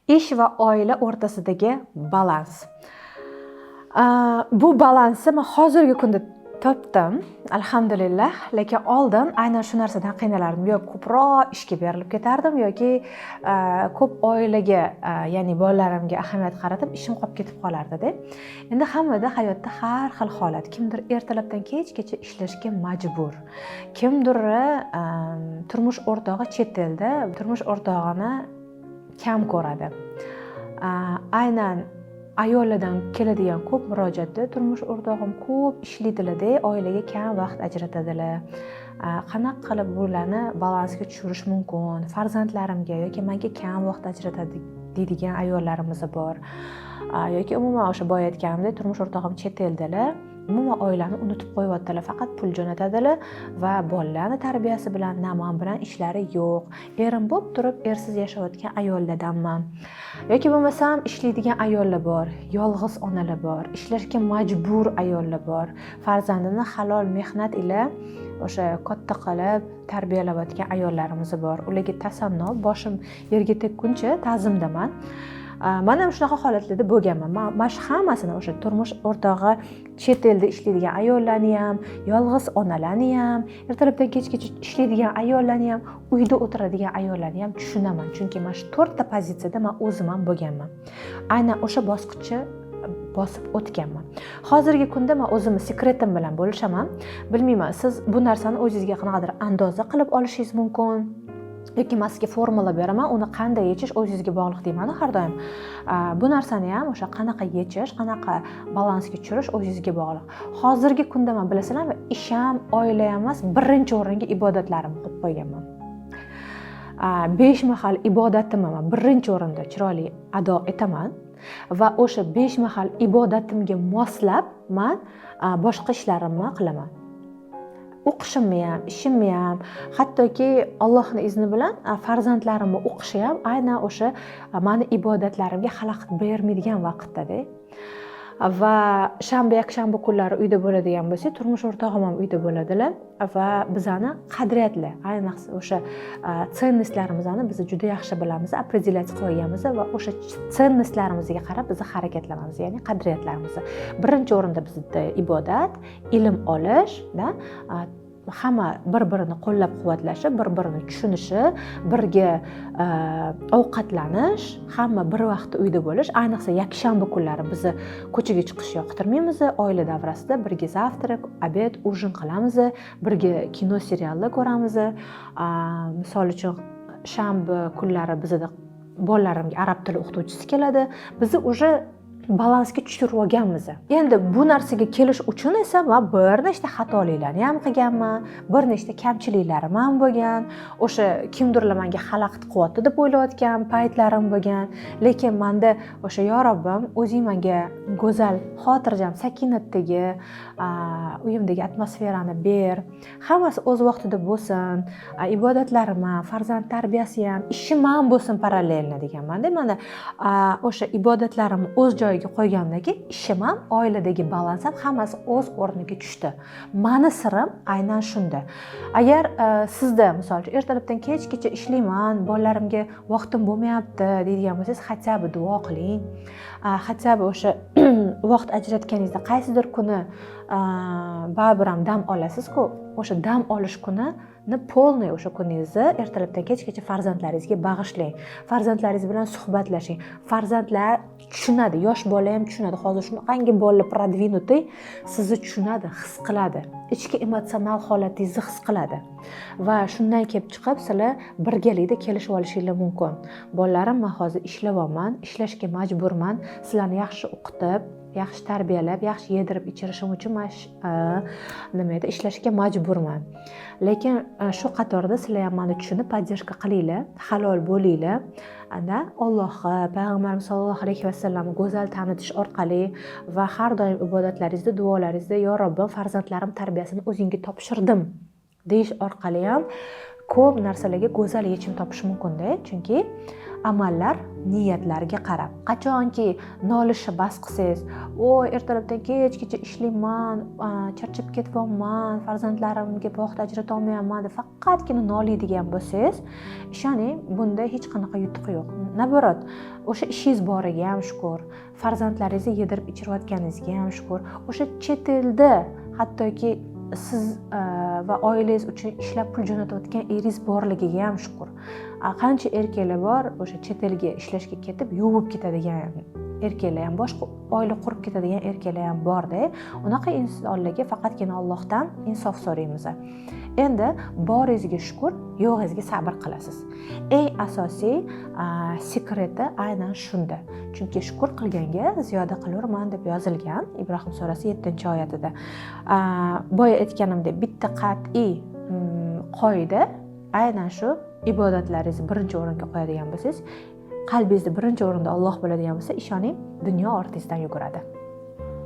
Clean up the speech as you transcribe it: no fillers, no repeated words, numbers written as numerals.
Ish va oila o'rtasidagi balans. Bu balansni men hozirgi kunda topdim, alhamdulillah. Lekin oldin aynan shu narsadan qiynalardim. Yo ko'proq ishga berilib ketardim yoki ko'p oilaga, ya'ni bolalarimga ahamiyat qaratib, ishim qolib ketib qolardi-da. Endi hammada hayotda har xil holat. Kimdir ertalabdan kechgacha ishlashga majbur. Kimdir turmush o'rtog'i chet elda, turmush o'rtog'ini kam ko'radi. Aynan ayollardan keladigan ko'p murojaatda turmush o'rtog'im ko'p ishlaydilar-da, oilaga kam vaqt ajratadilar. Qanaqa qilib bularni balansga tushirish mumkin? Farzandlarimga yoki menga kam vaqt ajratadi deydigan ayollarimiz bor. Yoki umuman o'sha boya aytganimdek, turmush o'rtog'im chet eldalar. Umuman oilani unutib qo'yaptilar, faqat pul jo'natadilar va bolalarning tarbiyasi bilan naman bilan ishlari yo'q. Erim bo'lib turib ersiz yashayotgan ayollardanman. Yoki bo'lmasam ishlaydigan ayollar bor, yolg'iz onalar bor, ishlashga majbur ayollar bor. Farzandini halol mehnat ila o'sha katta qilib tarbiyalayotgan ayollarimiz bor. Ularga tasanno, boshim yerga tekkuncha ta'zimdaman. Men ham shunaqa holatlarda bo'lganman. Men hammasini o'sha turmush o'rtog'i chet elda ishlaydigan ayollarni ham, yolg'iz onalarni ham, ertalabdan kechgacha ishlaydigan ayollarni ham, uyda o'tiradigan ayollarni ham tushunaman. Chunki men shu 4 ta pozitsiyada men o'zim ham bo'lganman. Aynan o'sha bosqichni bosib o'tganman. Hozirgi kunda men o'zimni sekretim bilan bo'lishaman. Bilmayman, siz bu narsani o'zingizga qanaqadir andoza qilib olishingiz mumkin. Yoki men sizga formula beraman, uni qanday yechish o'zingizga bog'liq deyman har doim. Bu narsani ham o'sha qanaqa yechish, qanaqa balansga tushirish o'zingizga bog'liq. Hozirgi kunda men bilasizlarmi, ish ham, oila ham emas, birinchi o'ringa ibodatlarimni qo'yib qo'yganman. 5 mahal ibodatimni men birinchi o'rinda chiroyli ado etaman va o'sha 5 mahal ibodatimga moslab men boshqa ishlarimni qilaman. O'qishimni ham, ishimni ham, hattoki Allohning izni bilan farzandlarimni o'qishi ham aynan o'sha meni ibodatlarimga xalaqit bermaydigan vaqtda-da. Va shanba, yakshanba kunlari uyda bo'ladigan bo'lsa, turmush o'rtog'im ham uyda bo'ladilar va bizani qadriyatlar, ayniqsa o'sha tsennislarimizni biz juda yaxshi bilamiz, определять qilganmiz va o'sha tsennislarimizga qarab biz harakatlanamiz, ya'ni qadriyatlarimiz. Birinchi o'rinda bizda ibodat, ilm olish, hamma bir-birini qo'llab-quvvatlashi, bir-birini tushunishi, birga ovqatlanish, hamma bir vaqtda uyda bo'lish. Ayniqsa yakshanba kunlari biz ko'chaga chiqish yoqtirmaymiz. Oila davrasida birga zavtrak, obed, ujin qilamiz, birga kino, seriallar ko'ramiz. Misol uchun shanba kunlari bizda bolalarimga arab tili o'qituvchisi keladi. Biz уже balansga tushirib olganmiz. Endi bu narsaga kelish uchun esa men bir nechta xatoliklarni ham qilganman, bir nechta kamchiliklarim ham bo'lgan. O'sha kimdirlar menga xalaqit qilyapti deb o'ylayotgan paytlarim bo'lgan. Lekin menda o'sha yo Robbim, o'zing menga go'zal, xotirjam, sakinatdagi uyimdagi atmosferani ber. Hammasi o'z vaqtida bo'lsin. Ibodatlarim ham, farzand tarbiyasi ham, ishim ham bo'lsin parallelni deganman-da. Mana o'sha ibodatlarimni o'z joyiga qo'yganimdan keyin ishim ham, oiladagi balans ham hammasi o'z o'rniga tushdi. Meni sirim aynan shunda. Agar sizda misol uchun ertalabdan kechgacha ishlayman, bolalarimga vaqtim bo'lmayapti deydigan bo'lsangiz, hatto duo qiling. Hatto o'sha vaqt ajratganingizda qaysidir kuni baribir ham dam olasiz-ku, o'sha dam olish kunini polniy o'sha kuningizni ertalabdan kechgacha farzandlaringizga bag'ishlang. Farzandlaringiz bilan suhbatlashing. Farzandlar tushunadi, yosh bola ham tushunadi. Hozir shunaqangi bolalar продвинутый, sizni tushunadi, his qiladi. Ichki emotsional holatingizni his qiladi. Va shundan kelib chiqib, sizlar birgalikda kelishib olishingiz mumkin. Bolalarim, men hozir ishlayapman, ishlashga majburman. Sizlarni yaxshi o'qitib, yaxshi tarbiyalab, yaxshi yedirib ichirishim uchun men ishlashga majburman. Lekin shu qatorda sizlar ham meni tushunib, podдержка qilinglar, halol bo'linglar. Allohga, payg'ambarimiz sollallohu alayhi vasallamni go'zal tanitish orqali va har doim ibodatlaringizda, duolaringizda yo Robbim, farzandlarim tarbiyasini o'zingga topshirdim deyish orqali ham ko'p narsalarga go'zal yechim topish mumkin-da. Chunki amallar niyatlarga qarab. Qachonki nolishni bas qilsangiz, ertalabdan kechgacha ishlayman, charchab ketyapman, farzandlarimga vaqt ajrata olmayapman deb faqatgina noliydigan bo'lsangiz, ishoning, bunda hech qanaqa yutuq yo'q. Naborot, o'sha ishingiz boriga ham shukur, farzandlaringizni yedirib ichirayotganingizga ham shukur, o'sha chet elda hattoki siz va oilangiz uchun ishlab pul jo'natayotgan eringiz borligiga ham shukur. Qancha erkaklar bor, o'sha chet elga ishlashga ketib yuvib ketadigan erkaklar ham, boshqa oila qurib ketadigan erkaklar ham bor-da. Unaqa insonlarga faqatgina Allohdan insof so'raymiz. Endi boringizga shukur, yo'g'ingizga sabr qilasiz. Eng asosiy sekreti aynan shunda. Chunki shukur qilganga ziyoda qilurman deb yozilgan Ibrohim surasi 7-oyatida. Boya aytganimdek, bitta qat'iy qoida aynan shu: ibodatlaringizni birinchi o'ringa qo'yadigan bo'lsangiz, qalbingizni birinchi o'rinda Alloh biladigan bo'lsa, ishoning, dunyo ortingizdan yuguradi.